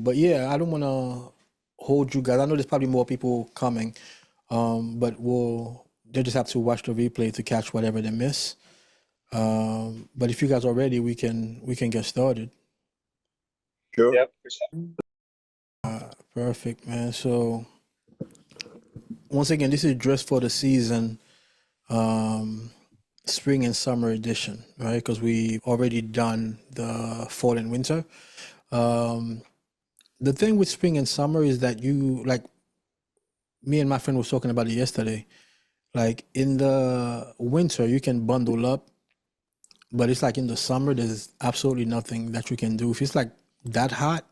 But yeah, I don't want to hold you guys. I know there's probably more people coming, but they just have to watch the replay to catch whatever they miss. But if you guys are ready, we can get started. Sure. Yep. Perfect, man. So once again, this is dress for the season, spring and summer edition, right? Because we already done the fall and winter. The thing with spring and summer is that you, like me and my friend was talking about it yesterday. Like in the winter, you can bundle up, but it's like in the summer, there's absolutely nothing that you can do. If it's like that hot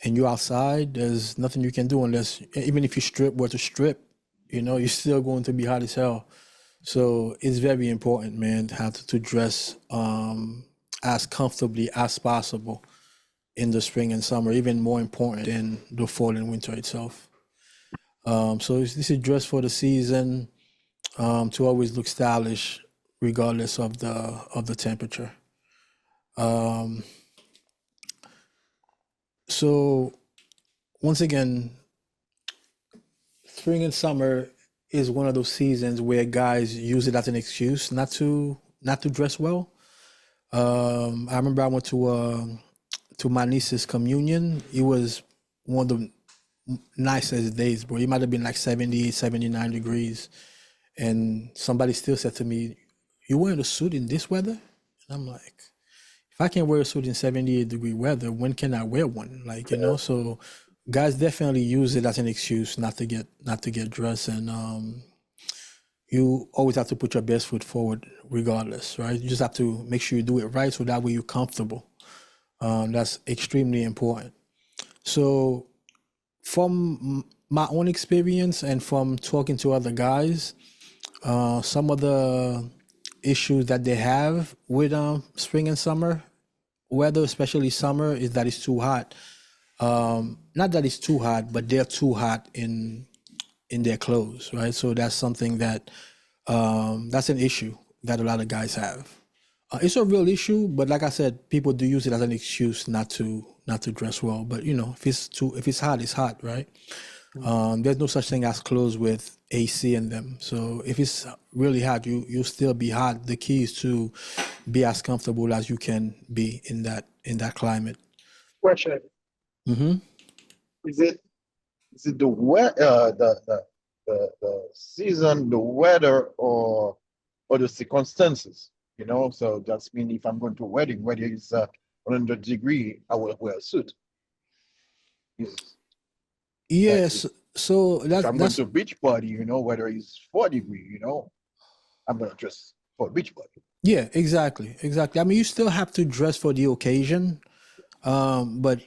and you're outside, there's nothing you can do unless, even if you were to strip, you're still going to be hot as hell. So it's very important, man, to have to dress as comfortably as possible in the spring and summer, even more important than the fall and winter itself. So this is dress for the season, to always look stylish regardless of the temperature. So once again, spring and summer is one of those seasons where guys use it as an excuse not to dress well. I remember I went to my niece's communion. It was one of the nicest days, bro. It might have been like 70, 79 degrees. And somebody still said to me, "You wearing a suit in this weather?" And I'm like, if I can wear a suit in 78-degree weather, when can I wear one? Like, so guys definitely use it as an excuse not to get dressed. And you always have to put your best foot forward regardless, right? You just have to make sure you do it right so that way you're comfortable. That's extremely important. So from my own experience and from talking to other guys, some of the issues that they have with spring and summer weather, especially summer, is that it's too hot. Not that it's too hot, but they're too hot in their clothes, right? So that's something that that's an issue that a lot of guys have. It's a real issue, but like I said, people do use it as an excuse not to dress well. But if it's hot, it's hot, right? There's no such thing as clothes with AC in them. So if it's really hot, you'll still be hot. The key is to be as comfortable as you can be in that climate. Question. Mm-hmm. Is it the season, the weather, or the circumstances? So that's mean if I'm going to a wedding, whether it's 100 degree, I will wear a suit. Yes. So If I'm going that's to a beach party, whether it's 4 degree, I'm gonna dress for a beach party. yeah, exactly. I mean, you still have to dress for the occasion, but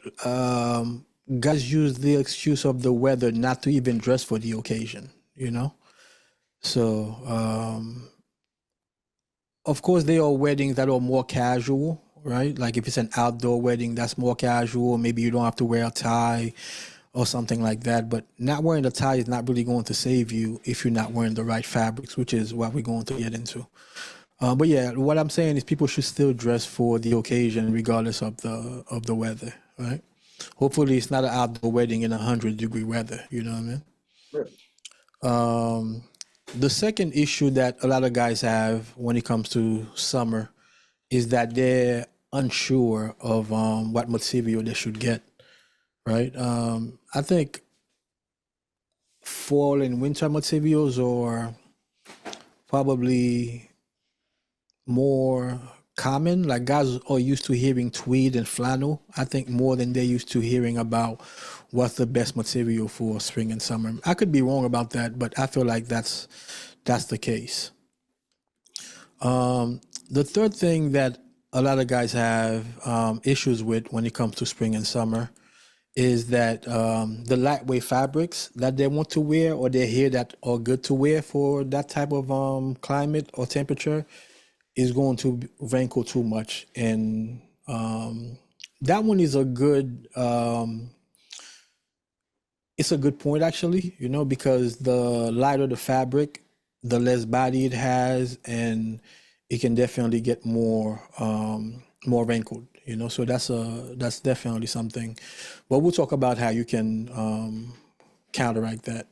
guys use the excuse of the weather not to even dress for the occasion. So of course, there are weddings that are more casual, right? Like if it's an outdoor wedding, that's more casual. Maybe you don't have to wear a tie or something like that. But not wearing a tie is not really going to save you if you're not wearing the right fabrics, which is what we're going to get into. But yeah, what I'm saying is people should still dress for the occasion regardless of the weather, right? Hopefully, it's not an outdoor wedding in 100-degree weather. You know what I mean? Right. The second issue that a lot of guys have when it comes to summer is that they're unsure of what material they should get, right? I think fall and winter materials are probably more common. Like guys are used to hearing tweed and flannel, I think, more than they're used to hearing about what's the best material for spring and summer. I could be wrong about that, but I feel like that's the case. The third thing that a lot of guys have issues with when it comes to spring and summer is that the lightweight fabrics that they want to wear or they hear that are good to wear for that type of climate or temperature is going to wrinkle too much. And that one is a good it's a good point actually, because the lighter the fabric, the less body it has, and it can definitely get more wrinkled, you know. So that's definitely something. But we'll talk about how you can counteract that.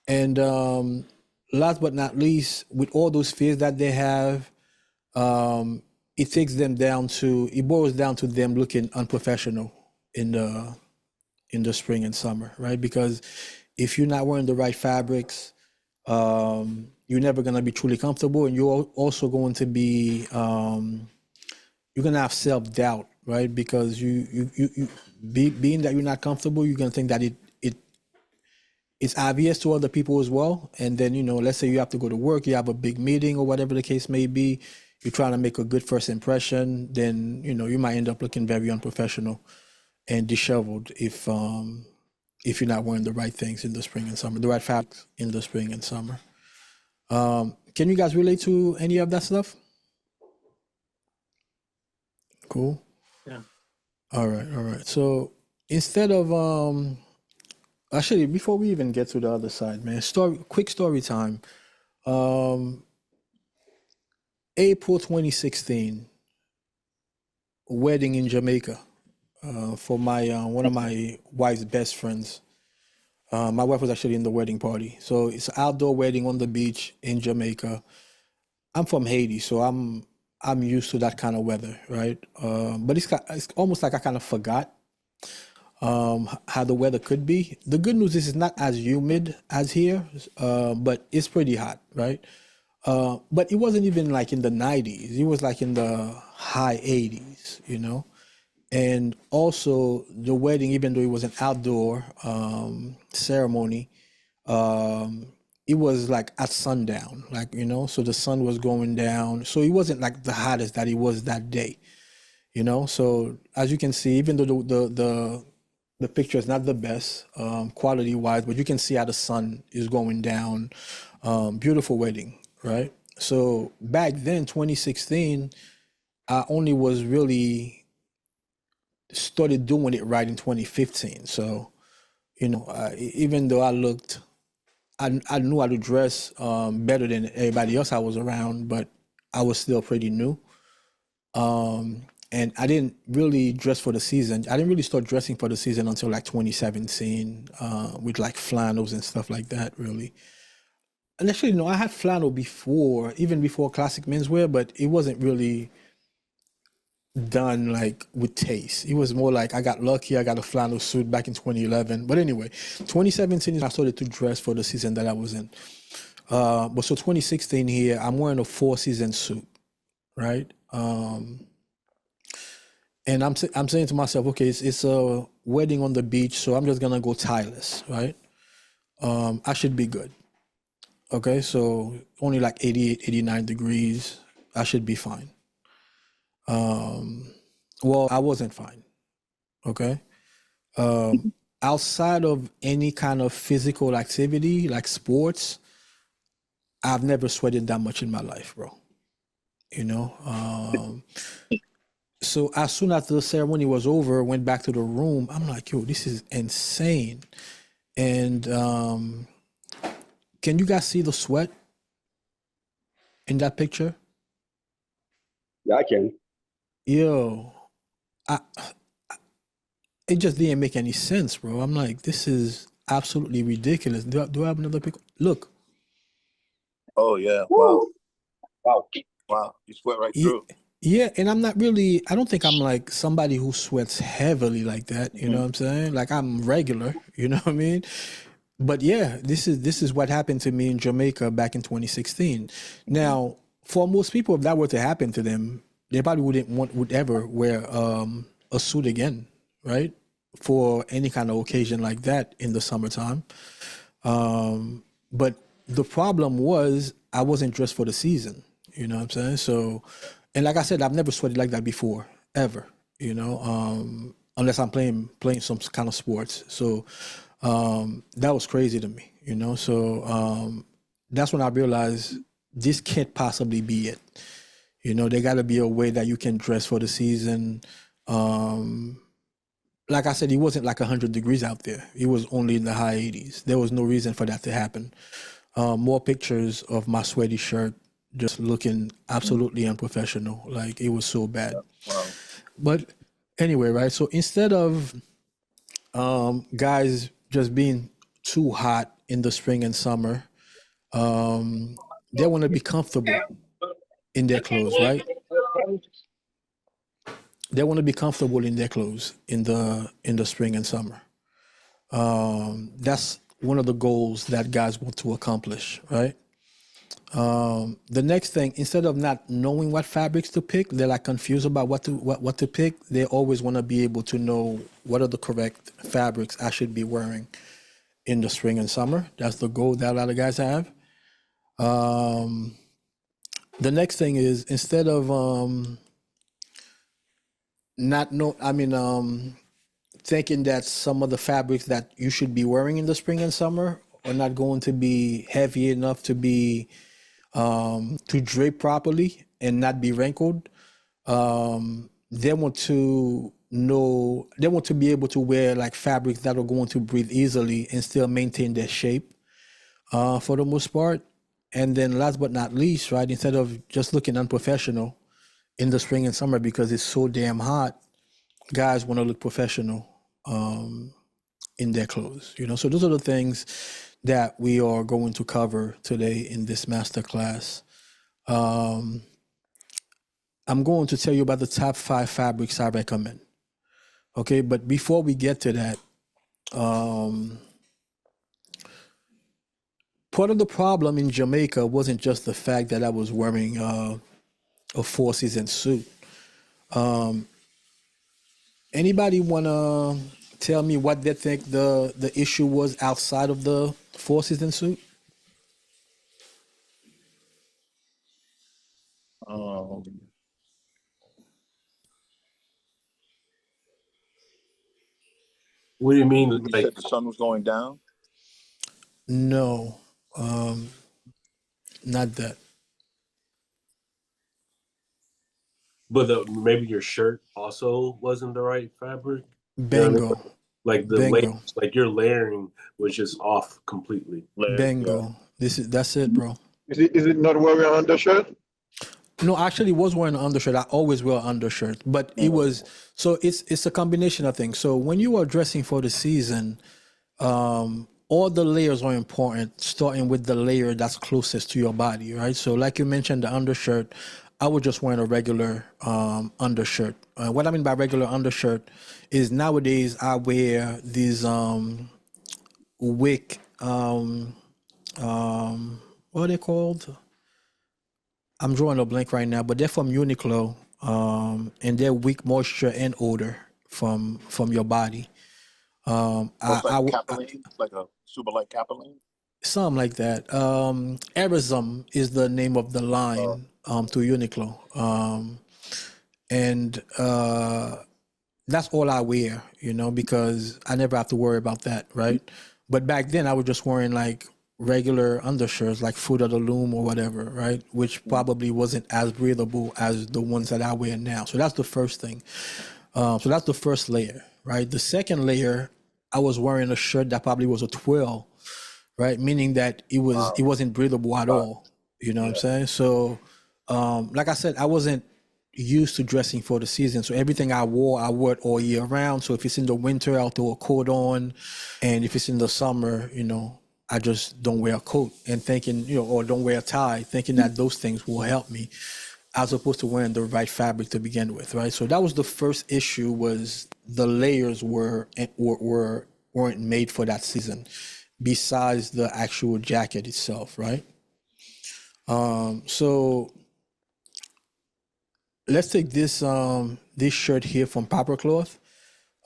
And last but not least, with all those fears that they have, it takes them down to it boils down to them looking unprofessional in the spring and summer, right? Because if you're not wearing the right fabrics, you're never gonna be truly comfortable, and you're also going to be you're gonna have self doubt, right? Because being that you're not comfortable, you're gonna think that it's obvious to other people as well. And then, you know, let's say you have to go to work, you have a big meeting or whatever the case may be, you're trying to make a good first impression, then, you know, you might end up looking very unprofessional and disheveled if you're not wearing the right things in the spring and summer, the right fabrics in the spring and summer. Can you guys relate to any of that stuff? Cool. Yeah. All right. So instead of actually, before we even get to the other side, man, quick story time. April 2016, wedding in Jamaica for my one of my wife's best friends. My wife was actually in the wedding party, so it's an outdoor wedding on the beach in Jamaica. I'm from Haiti, so I'm used to that kind of weather, right? But it's almost like I kind of forgot how the weather could be. The good news is it's not as humid as here, but it's pretty hot, right? But it wasn't even like in the 90s. It was like in the high 80s, you know? And also the wedding, even though it was an outdoor ceremony, it was like at sundown, like, you know, so the sun was going down. So it wasn't like the hottest that it was that day, you know? So as you can see, even though the picture is not the best quality wise, but you can see how the sun is going down. Beautiful wedding, right? So back then, 2016, I only was really started doing it right in 2015. So, you know, even though I knew how to dress better than everybody else I was around, but I was still pretty new. And I didn't really dress for the season. I didn't really start dressing for the season until like 2017 with like flannels and stuff like that, really. And actually, no, I had flannel before, even before classic menswear, but it wasn't really done like with taste. It was more like I got lucky. I got a flannel suit back in 2011. But anyway, 2017 is I started to dress for the season that I was in. But so 2016 here, I'm wearing a 4-season suit, right? And I'm saying to myself, okay, it's a wedding on the beach, so I'm just gonna go tieless, right? I should be good. Okay, so only like 88, 89 degrees. I should be fine. Well, I wasn't fine. Okay. Outside of any kind of physical activity like sports, I've never sweated that much in my life, bro. You know. So as soon as the ceremony was over, went back to the room. I'm like, yo, this is insane. And can you guys see the sweat in that picture? Yeah, I can. Yo, I, it just didn't make any sense, bro. I'm like, this is absolutely ridiculous. Do I have another pic? Look. Oh yeah. Wow. Wow. Wow. You sweat right Yeah, through. yeah, and I don't think I'm like somebody who sweats heavily like that, you know what I'm saying? Like I'm regular, you know what I mean? But yeah, this is what happened to me in Jamaica back in 2016. Now, for most people, if that were to happen to them, they probably would ever wear a suit again, right? For any kind of occasion like that in the summertime. But the problem was I wasn't dressed for the season. You know what I'm saying? So, and like I said, I've never sweated like that before, ever. You know, unless I'm playing some kind of sports. So that was crazy to me. You know, so that's when I realized this can't possibly be it. You know, there got to be a way that you can dress for the season. Like I said, it wasn't like 100 degrees out there. It was only in the high 80s. There was no reason for that to happen. More pictures of my sweaty shirt just looking absolutely unprofessional. Like it was so bad. Wow. But anyway, right? So instead of guys just being too hot in the spring and summer, they want to be comfortable in their clothes, right? They want to be comfortable in their clothes in the spring and summer. That's one of the goals that guys want to accomplish, right? The next thing, instead of not knowing what fabrics to pick, they're like confused about what to pick. They always want to be able to know what are the correct fabrics I should be wearing in the spring and summer. That's the goal that a lot of guys have. The next thing is instead of not know, I mean, thinking that some of the fabrics that you should be wearing in the spring and summer are not going to be heavy enough to be to drape properly and not be wrinkled. They want to know, they want to be able to wear like fabrics that are going to breathe easily and still maintain their shape for the most part. And then last but not least, right, instead of just looking unprofessional in the spring and summer because it's so damn hot, guys want to look professional in their clothes, you know. So those are the things that we are going to cover today in this master class. I'm going to tell you about the top 5 fabrics I recommend. Okay, but before we get to that, part of the problem in Jamaica wasn't just the fact that I was wearing a 4-season suit. Anybody wanna tell me what they think the issue was outside of the 4-season suit? Um, What do you mean? You Like, said the sun was going down? No, not that. but maybe your shirt also wasn't the right fabric. You know what I mean? Bingo, Like the bingo, layers, like your layering was just off completely. Layers, yeah. bingo. That's it, bro. is it not wearing an undershirt? No, I actually was wearing an undershirt. I always wear an undershirt, but it was so it's a combination of things. So when you are dressing for the season, all the layers are important, starting with the layer that's closest to your body, right? So like you mentioned, the undershirt, I was just wearing a regular undershirt. What I mean by regular undershirt is nowadays I wear these wick, what are they called? I'm drawing a blank right now, but they're from Uniqlo, and they're wick moisture and odor from your body. It's like Capeline, like a super light Capeline. Something like that. Arizom is the name of the line to Uniqlo, and that's all I wear, you know, because I never have to worry about that, right? But back then, I was just wearing like regular undershirts, like Fruit of the Loom or whatever, right? Which probably wasn't as breathable as the ones that I wear now. So that's the first thing. So that's the first layer, right? The second layer, I was wearing a shirt that probably was a twill, right? Meaning that it wasn't breathable at all. You know what I'm saying? So, like I said, I wasn't used to dressing for the season. So everything I wore it all year round. So if it's in the winter, I'll throw a coat on. And if it's in the summer, you know, I just don't wear a coat and thinking, you know, or don't wear a tie, thinking that those things will help me as opposed to wearing the right fabric to begin with, right? So that was the first issue, was the layers weren't made for that season, besides the actual jacket itself, right? So let's take this this shirt here from Proper Cloth.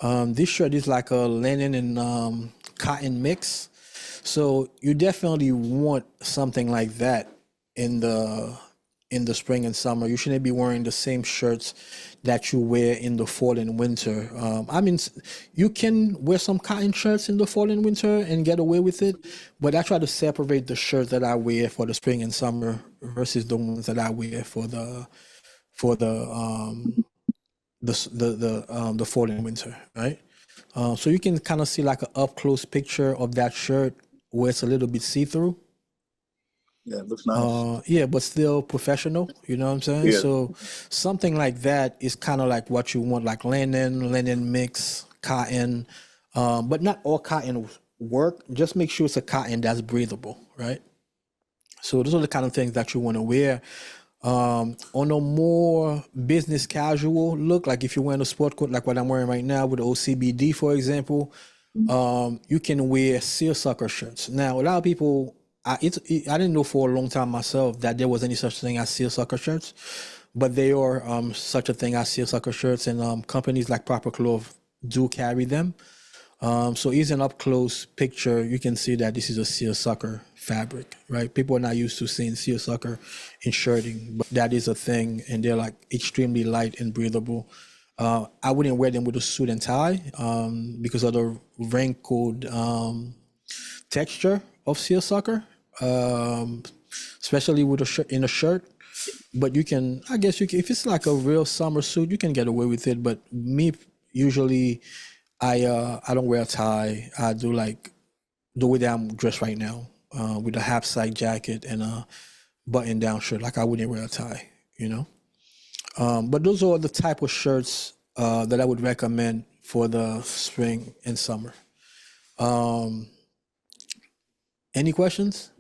This shirt is like a linen and cotton mix. So you definitely want something like that in the spring and summer. You shouldn't be wearing the same shirts that you wear in the fall and winter. I mean, you can wear some cotton shirts in the fall and winter and get away with it, but I try to separate the shirts that I wear for the spring and summer versus the ones that I wear for the fall and winter, right? So you can kind of see like an up close picture of that shirt where it's a little bit see through. Yeah, it looks nice. Yeah, but still professional. You know what I'm saying? Yeah. So something like that is kind of like what you want, like linen mix, cotton, but not all cotton work. Just make sure it's a cotton that's breathable, right? So those are the kind of things that you want to wear. On a more business casual look, like if you're wearing a sport coat like what I'm wearing right now with the OCBD, for example, you can wear seersucker shirts. Now, a lot of people, I didn't know for a long time myself that there was any such thing as seersucker shirts, but there are such a thing as seersucker shirts, and companies like Proper Clothes do carry them. So even up close picture, you can see that this is a seersucker fabric, right? People are not used to seeing seersucker in shirting, but that is a thing, and they're like extremely light and breathable. I wouldn't wear them with a suit and tie because of the wrinkled texture of seersucker, especially with a shirt in a shirt. But you can, I guess, you can, if it's like a real summer suit, you can get away with it. But me, usually, I don't wear a tie. I do like the way that I'm dressed right now, with a half side jacket and a button down shirt. Like I wouldn't wear a tie, you know. But those are the type of shirts that I would recommend for the spring and summer. Any questions?